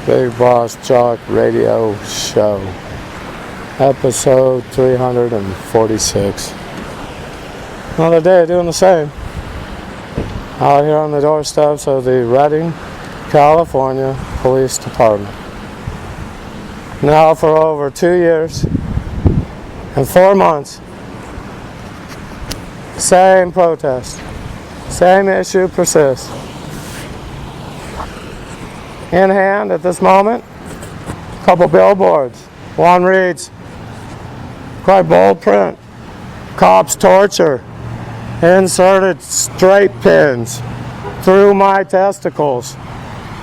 Big Boss Jock Radio Show, episode 346. Another day doing the same. Out here on the doorsteps of the Redding, California Police Department. Now for over 2 years and 4 months. Same protest. Same issue persists. In hand at this moment, a couple billboards. One reads, quite bold print, cops torture, inserted straight pins through my testicles,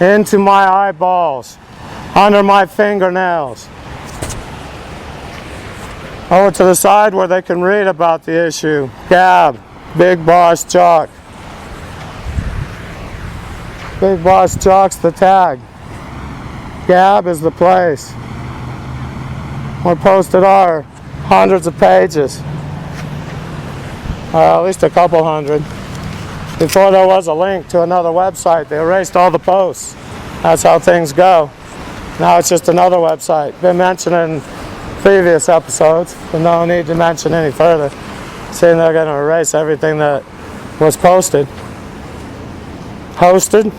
into my eyeballs, under my fingernails. Over to the side where they can read about the issue. Gab, Big Boss Jock. Big Boss Jock's the tag. Gab is the place. Where posted are hundreds of pages. At least a couple hundred. Before there was a link to another website, they erased all the posts. That's how things go. Now it's just another website. Been mentioned in previous episodes, but no need to mention any further. Saying they're going to erase everything that was posted. Hosted.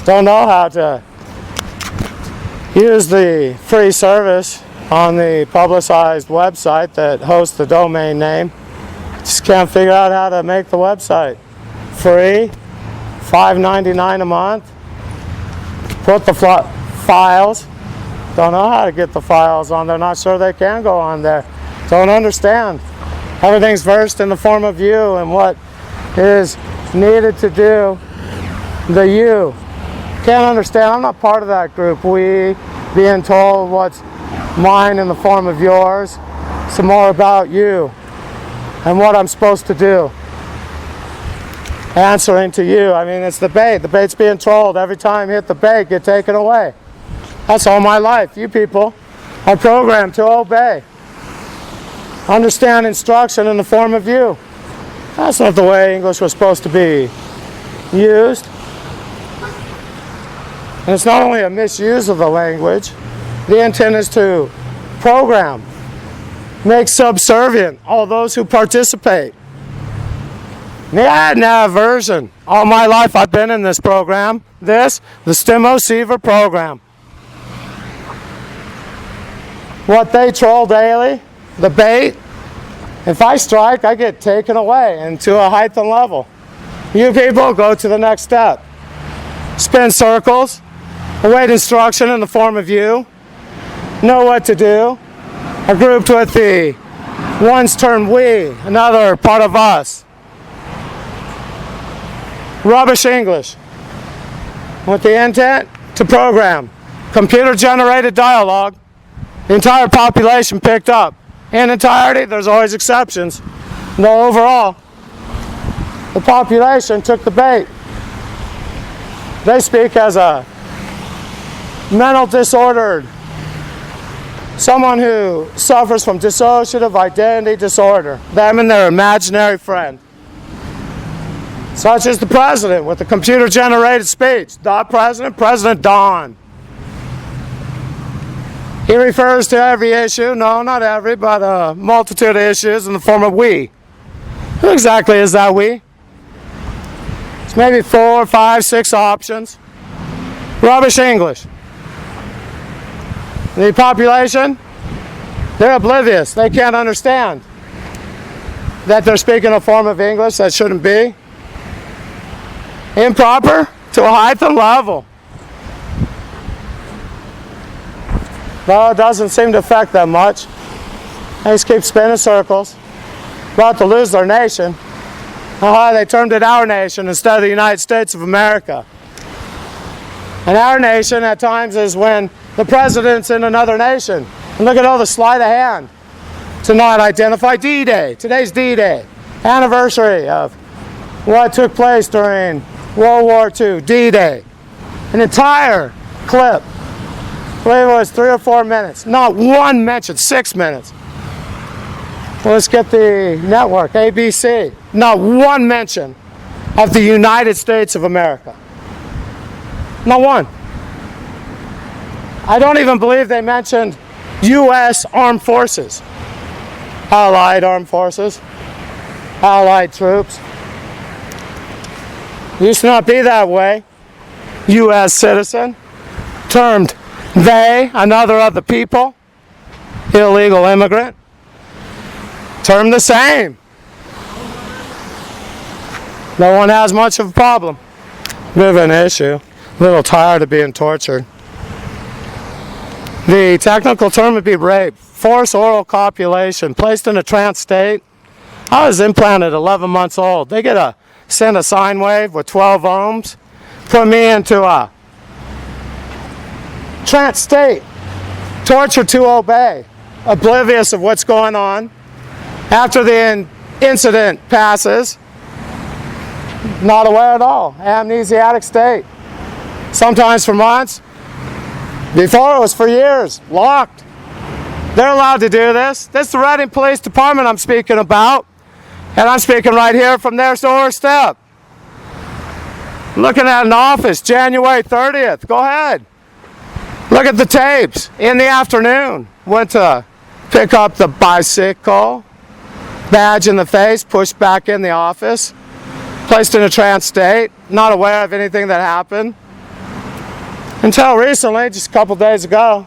Don't know how to use the free service on the publicized website that hosts the domain name. Just can't figure out how to make the website free, $5.99 a month. Put the files. Don't know how to get the files on there. Not sure they can go on there. Don't understand. Everything's versed in the form of you and what is needed to do. The you. Can't understand. I'm not part of that group. We being told what's mine in the form of yours. Some more about you and what I'm supposed to do. Answering to you. I mean, it's the bait. The bait's being trolled. Every time you hit the bait, get taken away. That's all my life. You people are programmed to obey. Understand instruction in the form of you. That's not the way English was supposed to be used. And it's not only a misuse of the language. The intent is to program, make subservient all those who participate. I had an aversion. All my life I've been in this program. The Stimoceiver program. What they troll daily, the bait. If I strike, I get taken away into a height and level. You people go to the next step. Spin circles. Await instruction in the form of you. Know what to do. Are grouped with the one's term we, another part of us. Rubbish English. With the intent to program. Computer-generated dialogue. The entire population picked up. In entirety, there's always exceptions. No, overall, the population took the bait. They speak as a mental disordered, someone who suffers from dissociative identity disorder, them and their imaginary friend. Such as the president with the computer-generated speech. The president, President Don. He refers to every issue, no, not every, but a multitude of issues in the form of we. Who exactly is that we? It's maybe 4, 5, 6 options. Rubbish English. The population, they're oblivious. They can't understand that they're speaking a form of English that shouldn't be. Improper to a height and level. Well, it doesn't seem to affect them much. They just keep spinning circles. About to lose their nation. They termed it our nation instead of the United States of America. And our nation at times is when the president's in another nation. And look at all the sleight of hand to not identify D-Day. Today's D-Day. Anniversary of what took place during World War II. D-Day. An entire clip. I believe it was 3 or 4 minutes. Not one mention. 6 minutes. Well, let's get the network, ABC. Not one mention of the United States of America. Not one. I don't even believe they mentioned U.S. Armed Forces. Allied Armed Forces. Allied troops. Used to not be that way. U.S. citizen. Termed they, another of the people. Illegal immigrant. Termed the same. No one has much of a problem. Bit of an issue. A little tired of being tortured. The technical term would be rape. Forced oral copulation. Placed in a trance state. I was implanted 11 months old. They send a sine wave with 12 ohms. Put me into a trance state. Torture to obey. Oblivious of what's going on. After the incident passes, not aware at all. Amnesiac state. Sometimes for months. Before it was for years. Locked. They're allowed to do this. This is the Reading Police Department I'm speaking about. And I'm speaking right here from their doorstep. Looking at an office, January 30th. Go ahead. Look at the tapes. In the afternoon. Went to pick up the bicycle. Badge in the face. Pushed back in the office. Placed in a trance state. Not aware of anything that happened. Until recently, just a couple days ago.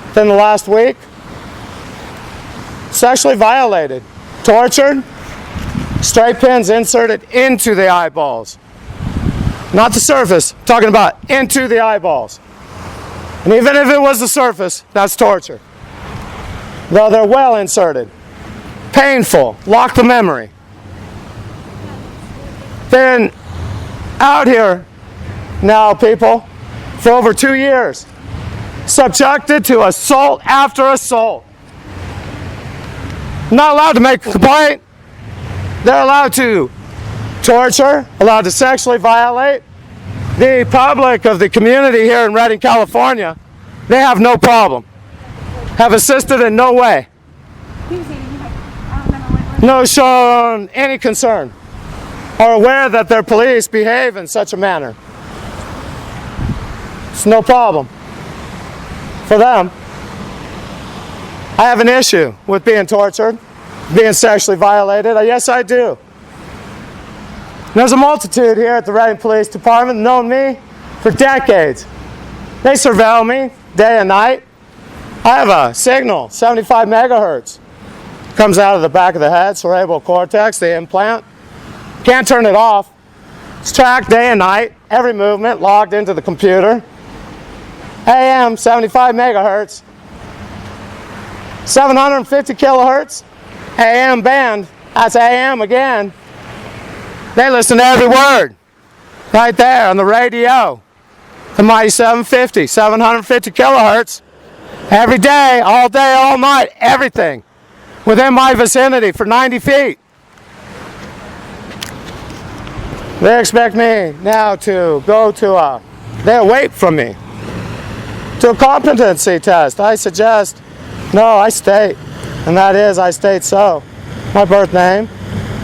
Within the last week. Sexually violated. Tortured. Straight pins inserted into the eyeballs. Not the surface. I'm talking about into the eyeballs. And even if it was the surface, that's torture. Though they're well inserted. Painful. Lock the memory. Been out here now, people, for over 2 years. Subjected to assault after assault. Not allowed to make a complaint. They're allowed to torture, allowed to sexually violate. The public of the community here in Redding, California, they have no problem. Have assisted in no way. No shown any concern. Are aware that their police behave in such a manner. It's no problem for them. I have an issue with being tortured, being sexually violated. Yes, I do. There's a multitude here at the Reading Police Department known me for decades. They surveil me day and night. I have a signal, 75 megahertz. Comes out of the back of the head, cerebral cortex, the implant. Can't turn it off. It's tracked day and night, every movement logged into the computer. AM, 75 megahertz. 750 kilohertz. AM band, that's AM again. They listen to every word. Right there on the radio. The mighty 750, 750 kilohertz. Every day, all night, everything. Within my vicinity for 90 feet. They expect me now to go to they wait from me to a competency test. I suggest, no, I state, and that is, I state so. My birth name,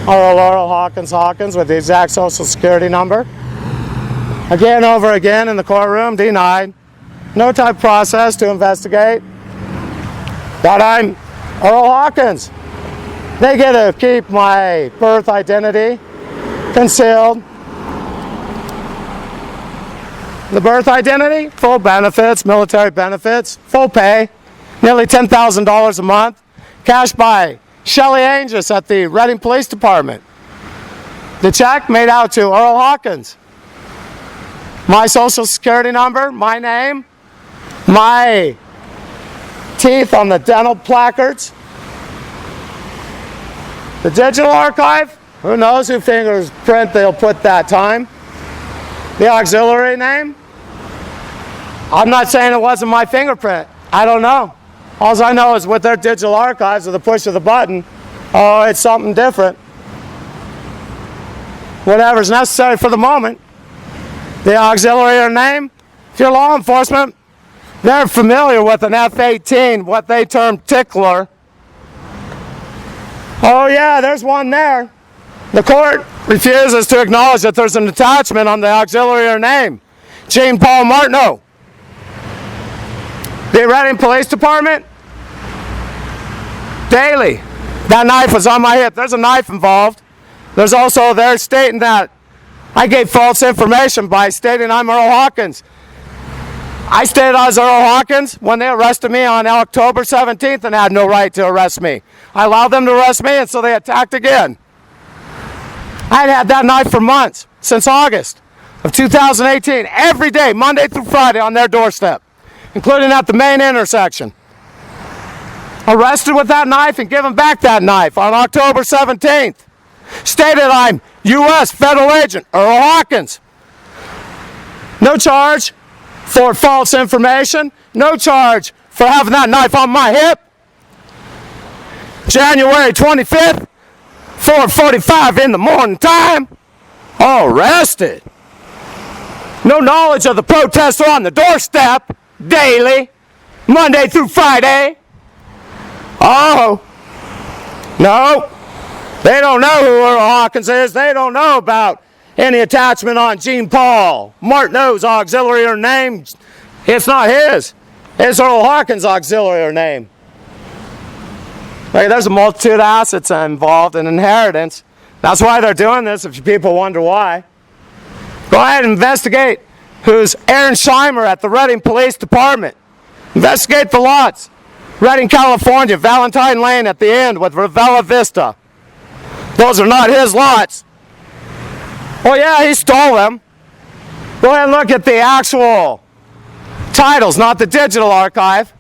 Laurel Hawkins with the exact social security number. Again, over again in the courtroom, denied. No type of process to investigate. But I'm Earl Hawkins. They get to keep my birth identity concealed. The birth identity, full benefits, military benefits, full pay, nearly $10,000 a month, cashed by Shelly Angus at the Reading Police Department. The check made out to Earl Hawkins. My social security number, my name, my teeth on the dental placards. The digital archive, who knows who fingerprint they'll put that time. The auxiliary name, I'm not saying it wasn't my fingerprint. I don't know. All I know is with their digital archives, with the push of the button, oh, it's something different. Whatever's necessary for the moment. The auxiliary name, if you're law enforcement, they're familiar with an F-18, what they term tickler. Oh yeah, there's one there. The court refuses to acknowledge that there's an attachment on the auxiliary name. Jean Paul Martineau. The Reading Police Department, daily, that knife was on my hip. There's a knife involved. There's also, they're stating that I gave false information by stating I'm Earl Hawkins. I stated I was Earl Hawkins when they arrested me on October 17th and had no right to arrest me. I allowed them to arrest me, and so they attacked again. I had that knife for months, since August of 2018, every day, Monday through Friday, on their doorstep, including at the main intersection. Arrested with that knife and given back that knife on October 17th. Stated I'm U.S. federal agent Earl Hawkins. No charge for false information. No charge for having that knife on my hip. January 25th, 4:45 in the morning time. Arrested. No knowledge of the protester on the doorstep. Daily. Monday through Friday. Oh. No. They don't know who Earl Hawkins is. They don't know about any attachment on Gene Paul Martineau's auxiliary name. It's not his. It's Earl Hawkins' auxiliary name. There's a multitude of assets involved in inheritance. That's why they're doing this, if people wonder why. Go ahead and investigate who's Aaron Scheimer at the Reading Police Department. Investigate the lots. Reading, California, Valentine Lane at the end with Revella Vista. Those are not his lots. Oh yeah, he stole them. Go ahead and look at the actual titles, not the digital archive.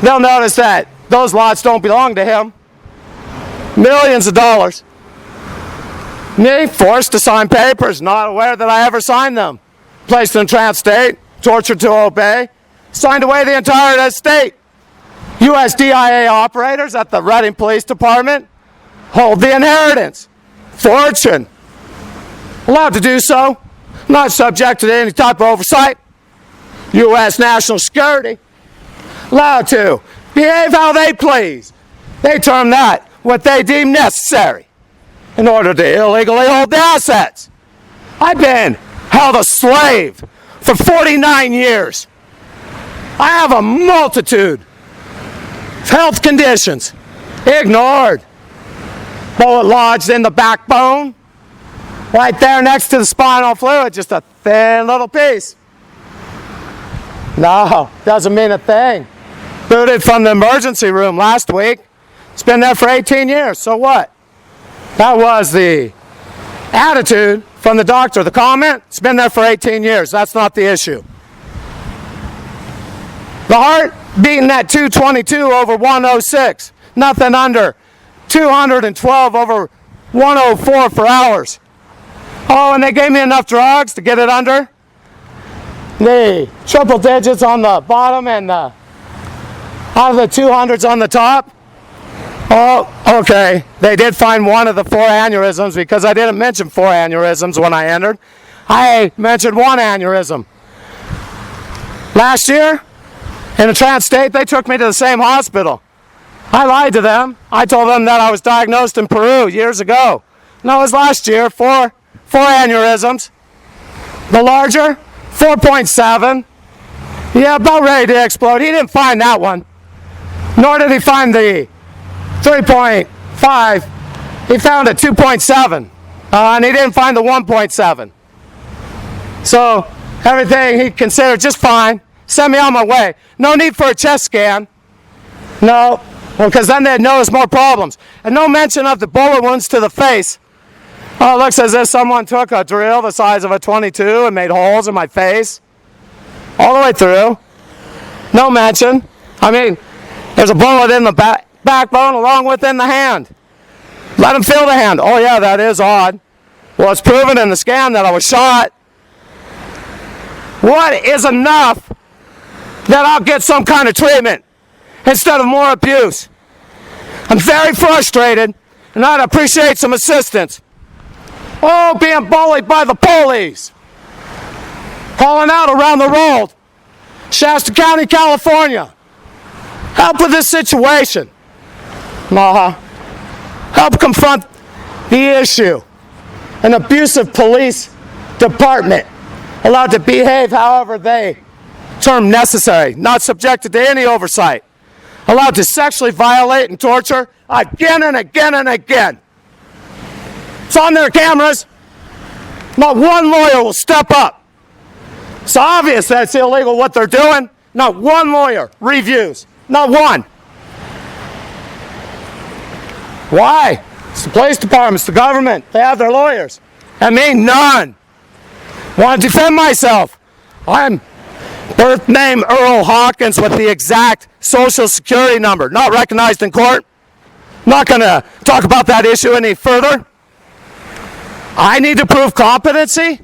They'll notice that those lots don't belong to him. Millions of dollars. Me, forced to sign papers, not aware that I ever signed them. Placed in trance state, tortured to obey, signed away the entire estate. USDIA operators at the Reading Police Department hold the inheritance. Fortune. Allowed to do so. Not subject to any type of oversight. U.S. national security. Allowed to behave how they please. They term that what they deem necessary in order to illegally hold the assets. I've been held a slave for 49 years. I have a multitude of health conditions ignored. Bullet lodged in the backbone, right there next to the spinal fluid, just a thin little piece. No, doesn't mean a thing. Booted from the emergency room last week. It's been there for 18 years, so what? That was the attitude from the doctor. The comment, it's been there for 18 years. That's not the issue. The heart beating at 222 over 106. Nothing under 212 over 104 for hours. Oh, and they gave me enough drugs to get it under. The triple digits on the bottom and out of the 200s on the top. Oh, okay. They did find one of the 4 aneurysms because I didn't mention 4 aneurysms when I entered. I mentioned 1 aneurysm. Last year, in a trance state, they took me to the same hospital. I lied to them. I told them that I was diagnosed in Peru years ago. No, it was last year, 4 aneurysms. The larger, 4.7. Yeah, about ready to explode. He didn't find that one. Nor did he find the 3.5. He found a 2.7. And he didn't find the 1.7. So, everything he considered just fine. Sent me on my way. No need for a chest scan. No. Well, because then they'd notice more problems. And no mention of the bullet wounds to the face. Oh, it looks as if someone took a drill the size of a .22 and made holes in my face. All the way through. No mention. I mean, there's a bullet in the backbone along with in the hand. Let him feel the hand. Oh, yeah, that is odd. Well, it's proven in the scan that I was shot. What is enough that I'll get some kind of treatment instead of more abuse? I'm very frustrated, and I'd appreciate some assistance. Oh, being bullied by the police. Calling out around the world. Shasta County, California. Help with this situation. Help confront the issue. An abusive police department allowed to behave however they Term necessary, not subjected to any oversight. Allowed to sexually violate and torture again and again and again. It's on their cameras. Not one lawyer will step up. It's obvious that it's illegal what they're doing. Not one lawyer reviews. Not one. Why? It's the police department, it's the government. They have their lawyers. And me, none. Want to defend myself. I'm birth name Earl Hawkins with the exact social security number. Not recognized in court. Not going to talk about that issue any further. I need to prove competency.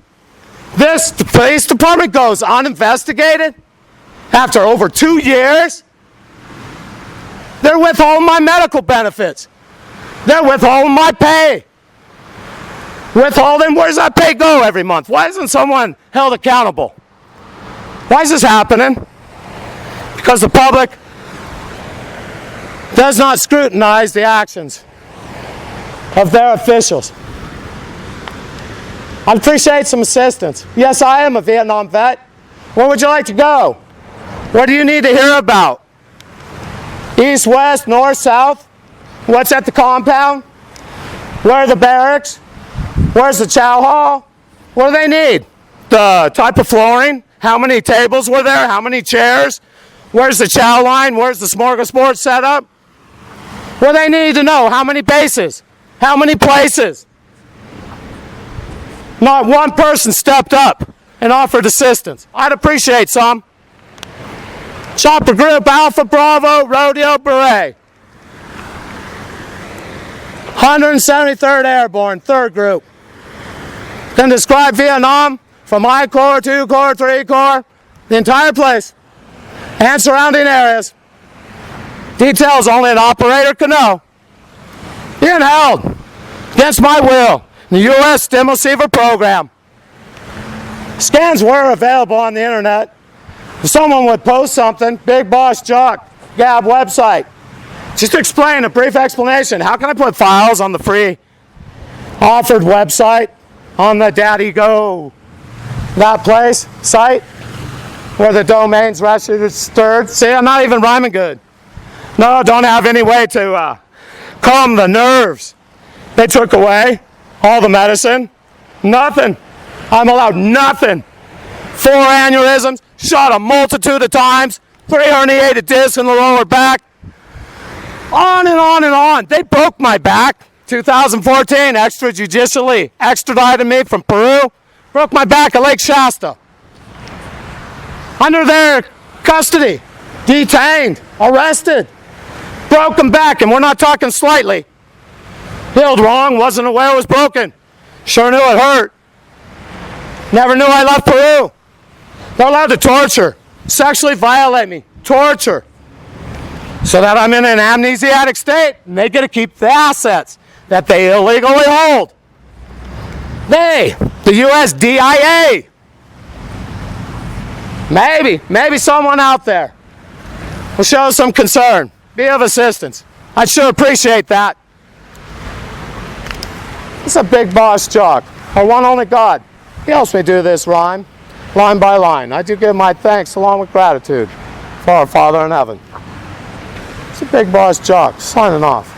This police department goes uninvestigated after over 2 years. They're withholding my medical benefits. They're withholding my pay. Withholding, where does that pay go every month? Why isn't someone held accountable? Why is this happening? Because the public does not scrutinize the actions of their officials. I'd appreciate some assistance. Yes, I am a Vietnam vet. Where would you like to go? What do you need to hear about? East, west, north, south? What's at the compound? Where are the barracks? Where's the chow hall? What do they need? The type of flooring? How many tables were there? How many chairs? Where's the chow line? Where's the smorgasbord set up? What do they need to know? How many bases? How many places? Not one person stepped up and offered assistance. I'd appreciate some. Chopper Group Alpha Bravo Rodeo Beret. 173rd Airborne, 3rd Group. Can describe Vietnam from I Corps, 2 Corps, 3 Corps, the entire place, and surrounding areas. Details only an operator can know. Being held against my will in the U.S. STEM Receiver Program. Scans were available on the internet. If someone would post something, Big Boss Jock Gab website, just explain a brief explanation. How can I put files on the free offered website on the Daddy Go that place site where the domain's registered? See, I'm not even rhyming good. No, don't have any way to calm the nerves. They took away all the medicine. Nothing. I'm allowed nothing. 4 aneurysms, shot a multitude of times, 3 herniated discs in the lower back. On and on and on. They broke my back. 2014, extrajudicially extradited me from Peru. Broke my back at Lake Shasta. Under their custody. Detained. Arrested. Broken back, and we're not talking slightly. Healed wrong, wasn't aware it was broken. Sure knew it hurt. Never knew I left Peru. They're allowed to torture. Sexually violate me. Torture. So that I'm in an amnesiac state, and they get to keep the assets that they illegally hold. They, the U.S. DIA. Maybe someone out there will show some concern, be of assistance. I'd sure appreciate that. It's a Big Boss Jock, our one only God. He helps me do this rhyme, line by line. I do give my thanks along with gratitude for our Father in heaven. It's a Big Boss Jock, signing off.